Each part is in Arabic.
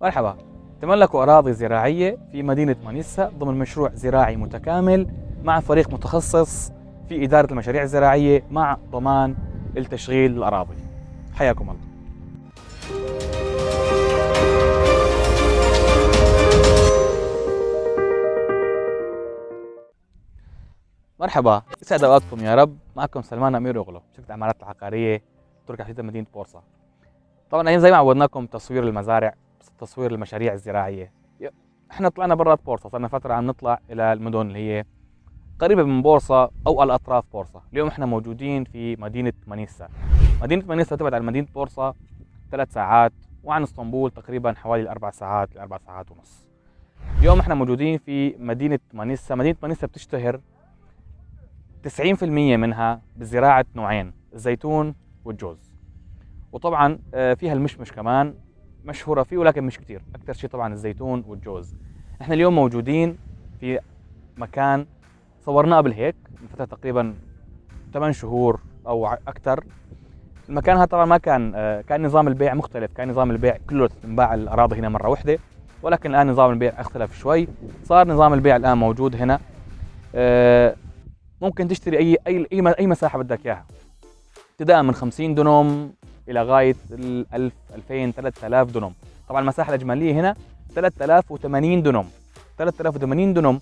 مرحبا، تملكوا أراضي زراعية في مدينة مانيسا ضمن مشروع زراعي متكامل مع فريق متخصص في إدارة المشاريع الزراعية مع ضمان التشغيل الأراضي. حياكم الله. مرحبا، يسعد اوقاتكم يا رب. معكم سلمان امير اغلو، شركة العمارات العقارية تركيا حديثة مدينة بورصة. طبعا زي ما عودناكم تصوير المزارع، تصوير المشاريع الزراعية. احنا طلعنا برات بورصة، صرنا فترة عم نطلع الى المدن اللي هي قريبة من بورصة او الاطراف بورصة. اليوم احنا موجودين في مدينة مانيسا. مدينة مانيسا تبعد عن مدينة بورصة 3 ساعات، وعن اسطنبول تقريبا حوالي 4 ساعات ل 4 ساعات ونص. اليوم احنا موجودين في مدينة مانيسا. مدينة مانيسا بتشتهر 90% منها بزراعة نوعين، الزيتون والجوز. وطبعا فيها المشمش كمان مشهورة فيه، ولكن مش كتير. أكثر شيء طبعا الزيتون والجوز. احنا اليوم موجودين في مكان صورناه قبل هيك من فترة تقريبا 8 شهور أو أكثر. المكان هذا طبعا ما كان نظام البيع مختلف. كان نظام البيع كله تنباع الأراضي هنا مرة واحدة، ولكن الآن نظام البيع اختلف شوي. صار نظام البيع الآن موجود هنا. ممكن تشتري أي مساحة بدك إياها، ابتداء من 50 دنم إلى غاية 1000 2000 3000 دنم. طبعا المساحة الإجمالية هنا 3080 دنم. 3080 دنم.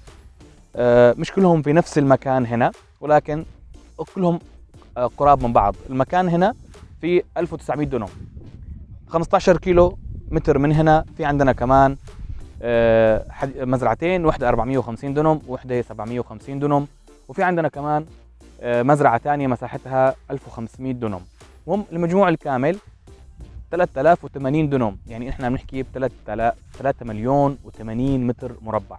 مش كلهم في نفس المكان هنا، ولكن كلهم قراب من بعض. المكان هنا في 1900 دنم، 15 كيلو متر من هنا في عندنا كمان مزرعتين، واحدة 450 دنم وواحدة 750 دنم، وفي عندنا كمان مزرعة ثانية مساحتها 1500 دنم. المهم المجموع الكامل 3080 دنم. يعني احنا بنحكي ب 3 مليون و80 متر مربع،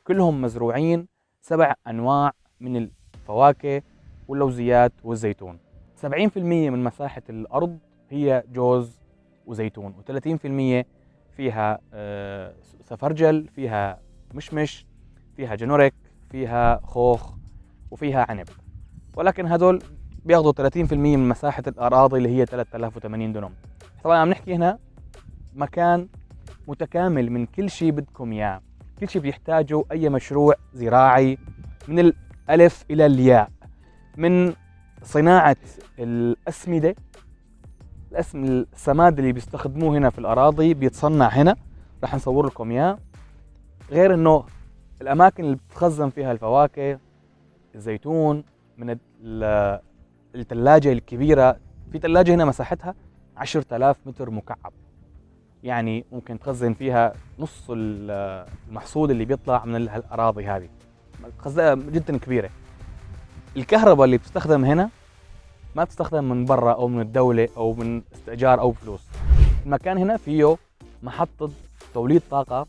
كلهم مزروعين 7 أنواع من الفواكه واللوزيات والزيتون. 70% من مساحة الأرض هي جوز وزيتون، و30% فيها سفرجل، فيها مشمش، فيها جنورك، فيها خوخ، وفيها عنب. ولكن هذول بياخذوا 30% من مساحة الأراضي اللي هي 3080 دنم. طبعا عم نحكي هنا مكان متكامل من كل شيء بدكم إياه، كل شيء بيحتاجه أي مشروع زراعي من الألف إلى الياء. من صناعة الأسمدة، السماد اللي بيستخدموه هنا في الأراضي بيتصنع هنا، رح نصور لكم إياه. غير إنه الأماكن اللي بتخزن فيها الفواكه، الزيتون، من الثلاجة الكبيرة. في ثلاجة هنا مساحتها 10000 متر مكعب، يعني ممكن تخزن فيها نص المحصول اللي بيطلع من الأراضي هذه. خزانة جدا كبيرة. الكهرباء اللي بتستخدم هنا ما بتستخدم من برا أو من الدولة أو من استئجار أو فلوس. المكان هنا فيه محطة توليد طاقة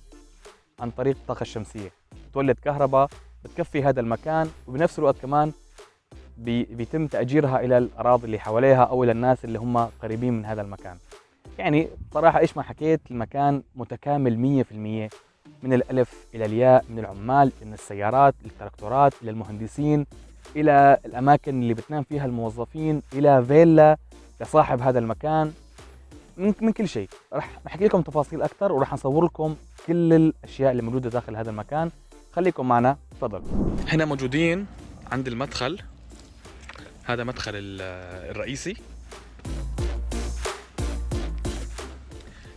عن طريق الطاقة الشمسية، تولد كهرباء بتكفي هذا المكان، وبنفس الوقت كمان بيتم تأجيرها إلى الأراضي اللي حواليها أو إلى الناس اللي هم قريبين من هذا المكان. يعني صراحة إيش ما حكيت، المكان متكامل 100% من الألف إلى الياء، من العمال، من السيارات، التراكتورات، إلى المهندسين، إلى الأماكن اللي بتنام فيها الموظفين، إلى فيلا لصاحب هذا المكان، من كل شيء. رح نحكي لكم تفاصيل أكثر، ورح نصور لكم كل الأشياء اللي موجودة داخل هذا المكان. خليكم معنا، تفضل. هنا موجودين عند المدخل، هذا مدخل الرئيسي.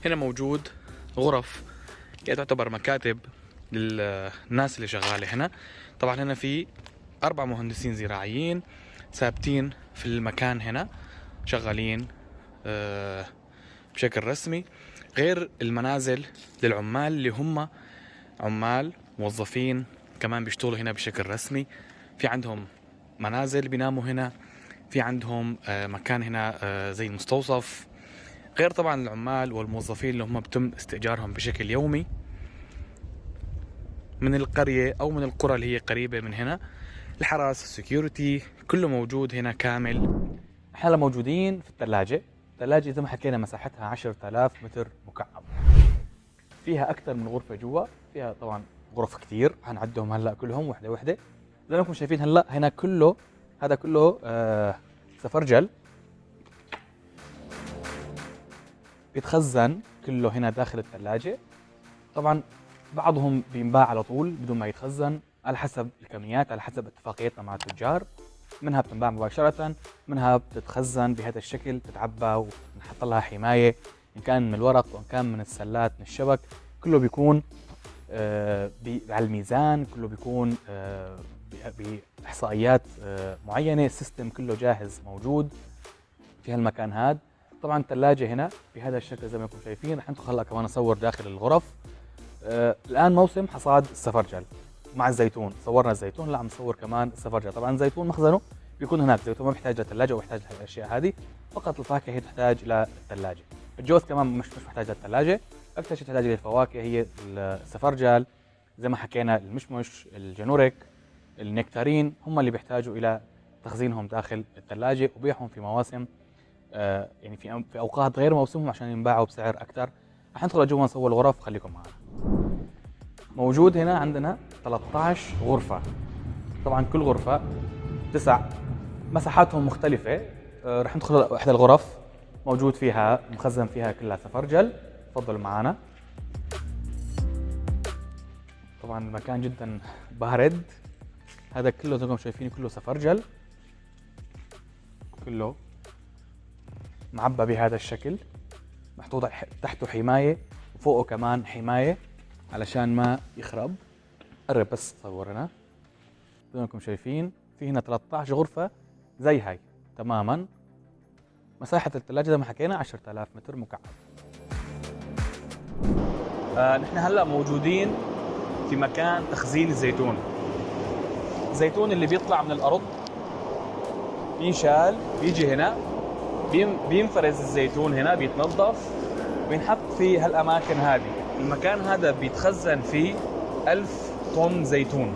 هنا موجود غرف تعتبر مكاتب للناس اللي شغالة هنا. طبعا هنا في 4 مهندسين زراعيين ثابتين في المكان هنا، شغالين بشكل رسمي. غير المنازل للعمال اللي هم عمال موظفين كمان بيشتغلوا هنا بشكل رسمي. في عندهم منازل بيناموا هنا، في عندهم مكان هنا زي المستوصف. غير طبعا العمال والموظفين اللي هم بتم استئجارهم بشكل يومي من القرية أو من القرى اللي هي قريبة من هنا. الحرس، السكيورتي، كله موجود هنا كامل. احنا موجودين في الثلاجة. الثلاجة زي ما حكينا مساحتها 10000 متر مكعب. فيها أكثر من غرفة جوا، فيها طبعا غرف كثير هنعدهم هلا كلهم وحدة وحدة. زي ما انكم شايفين هلا هنا كله، هذا كله سفرجل. بيتخزن كله هنا داخل الثلاجة. طبعا بعضهم بينباع على طول بدون ما يتخزن على حسب الكميات، على حسب اتفاقيتنا مع التجار. منها بتنباع مباشرة، منها بتتخزن بهذا الشكل، بتتعبى ونحط لها حماية إن كان من الورق وإن كان من السلات من الشبك. كله بيكون على الميزان، كله بيكون بإحصائيات معينة. السيستم كله جاهز موجود في هالمكان هذا. طبعا الثلاجة هنا بهذا الشكل زي ما انتم شايفين. رح ندخل هلا كمان نصور داخل الغرف. الآن موسم حصاد السفرجل مع الزيتون. صورنا الزيتون، لا عم نصور كمان السفرجل. طبعا الزيتون مخزنه بيكون هناك، الزيتون ما بيحتاج للثلاجة وبيحتاج لهالأشياء هذه، فقط الفاكهة هي تحتاج للثلاجة. الجوز كمان مش محتاج للثلاجة. أكثر شيء تحتاج للفواكه هي السفرجل، زي ما حكينا المشمش، الجنورك، النكتارين، هم اللي بيحتاجوا إلى تخزينهم داخل الثلاجة وبيعهم في مواسم يعني في أوقات غير موسمهم عشان ينباعوا بسعر أكثر. رح ندخل لجوا نصور الغرف، خليكم معنا. موجود هنا عندنا 13 غرفة. طبعا كل غرفة 9 مساحاتهم مختلفة. رح ندخل إحدى الغرف موجود فيها مخزن فيها كلها سفرجل. تفضلوا معنا. طبعا المكان جدا بارد. هذا كله زي ما شايفين كله سفرجل، كله معبى بهذا الشكل، محطوط تحته حماية وفوقه كمان حماية علشان ما يخرب. قرب بس صورنا زي ما انكم شايفين. في هنا 13 غرفة زي هاي تماما. مساحة الثلاجة زي ما حكينا 10,000 متر مكعب. نحن هلا موجودين في مكان تخزين الزيتون. الزيتون اللي بيطلع من الأرض بينشال، بيجي هنا بينفرز الزيتون هنا، بيتنظف وينحط في هالأماكن هذه. المكان هذا بيتخزن فيه 1000 طن زيتون.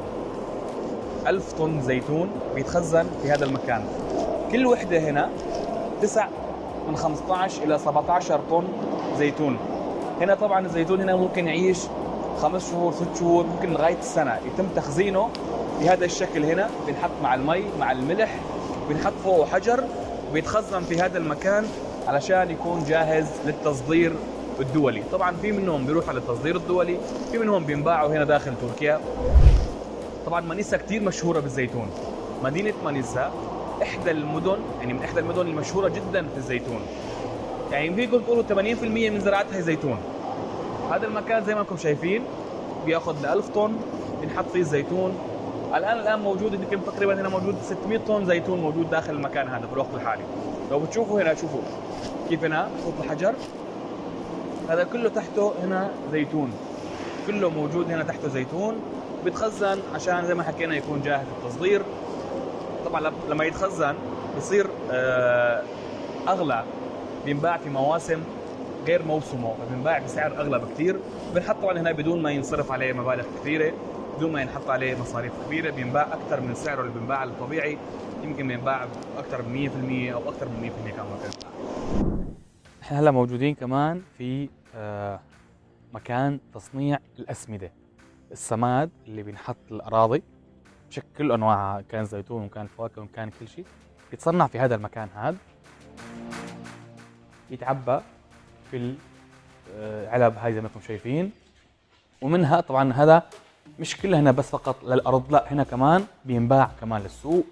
1000 طن زيتون بيتخزن في هذا المكان. كل وحدة هنا تسع من 15 إلى 17 طن زيتون. هنا طبعا الزيتون هنا ممكن يعيش 5 شهور 6 شهور ممكن لغاية السنة. يتم تخزينه بهذا الشكل. هنا بنحط مع المي مع الملح، بنحط فوقه حجر وبيتخزن في هذا المكان علشان يكون جاهز للتصدير الدولي. طبعا في منهم بيروح على التصدير الدولي، في منهم بينباعوا هنا داخل تركيا. طبعا مانيسا كثير مشهورة بالزيتون. مدينة مانيسا إحدى المدن، يعني من إحدى المدن المشهورة جدا في الزيتون. يعني فيكم تقولوا 80% من زراعتها زيتون. هذا المكان زي ما انكم شايفين بياخذ ل 1000 طن بنحط فيه الزيتون. الآن موجود يمكن تقريبا هنا موجود 600 طن زيتون موجود داخل المكان هذا في الوقت الحالي. لو بتشوفوا هنا، شوفوا كيف هنا محطوط الحجر، هذا كله تحته هنا زيتون، كله موجود هنا تحته زيتون بيتخزن عشان زي ما حكينا يكون جاهز للتصدير. طبعا لما يتخزن بصير اغلى، بينباع في مواسم غير موسمه، فبينباع بسعر اغلى بكثير. بنحط طبعا هنا بدون ما ينصرف عليه مبالغ كثيره، بدون ما ينحط عليه مصاريف كبيره، بينباع اكثر من سعره اللي بينباع الطبيعي. يمكن بينباع اكثر من 100% او اكثر من 100% كمان ممكن. احنا هلا موجودين كمان في مكان تصنيع الاسمده، السماد اللي بينحط الاراضي بشكل كل انواعها، كان زيتون وكان فواكه وكان كل شيء، بيتصنع في هذا المكان هذا، يتعبى في العلب هاي زي ما انتم شايفين. ومنها طبعا هذا مش كلها هنا بس فقط للارض، لا هنا كمان بينباع كمان للسوق،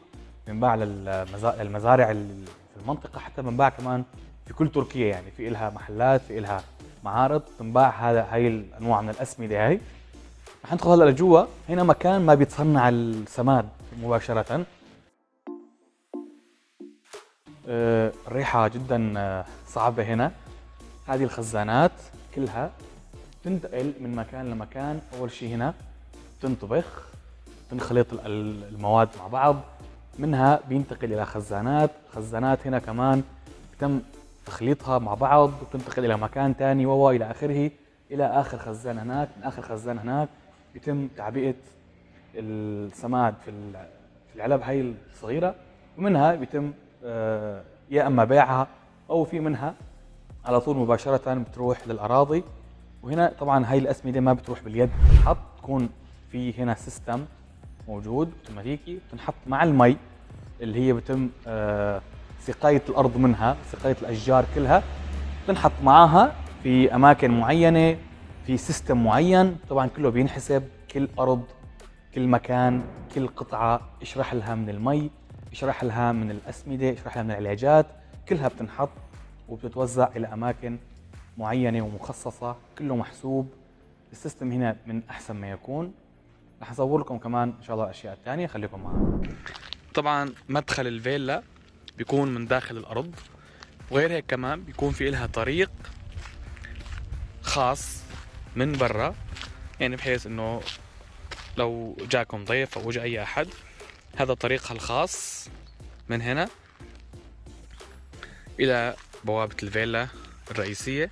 بينباع للمزارع في المنطقه، حتى بينباع كمان في كل تركيا. يعني في إلها محلات، في إلها معارض تنباع هاي الانواع من الاسمده هاي. رح ندخل هلا لجوا. هنا مكان ما بيتصنع السماد مباشره. الريحه جدا صعبه هنا. هذه الخزانات كلها تنتقل من مكان لمكان. اول شيء هنا تنطبخ، تنخلط المواد مع بعض، منها بينتقل الى خزانات. خزانات هنا كمان تم تخليطها مع بعض وتنتقل الى مكان ثاني الى اخره، الى اخر خزان هناك. من اخر خزان هناك يتم تعبئه السماد في العلب هاي الصغيره، ومنها بيتم يا اما بيعها او في منها على طول مباشره بتروح للاراضي. وهنا طبعا هاي الاسمده ما بتروح باليد، بتحط تكون في هنا سيستم موجود اوتوماتيكي، بتنحط مع المي اللي هي بتم سقايه الارض منها، سقايه الاشجار كلها، بتنحط معاها في اماكن معينه، في سيستم معين. طبعا كله بينحسب، كل ارض، كل مكان، كل قطعه اشرح لها من المي، اشرح لها من الاسمده، اشرح لها من العلاجات، كلها بتنحط وبتتوزع الى اماكن معينه ومخصصه، كله محسوب. السيستم هنا من احسن ما يكون. رح اصور لكم كمان ان شاء الله اشياء ثانيه، خليكم معنا. طبعا مدخل الفيلا بيكون من داخل الارض، وغير هيك كمان بيكون في لها طريق خاص من برا، يعني بحيث انه لو جاكم ضيف او جاء اي احد، هذا طريقها الخاص من هنا الى بوابة الفيلا الرئيسية.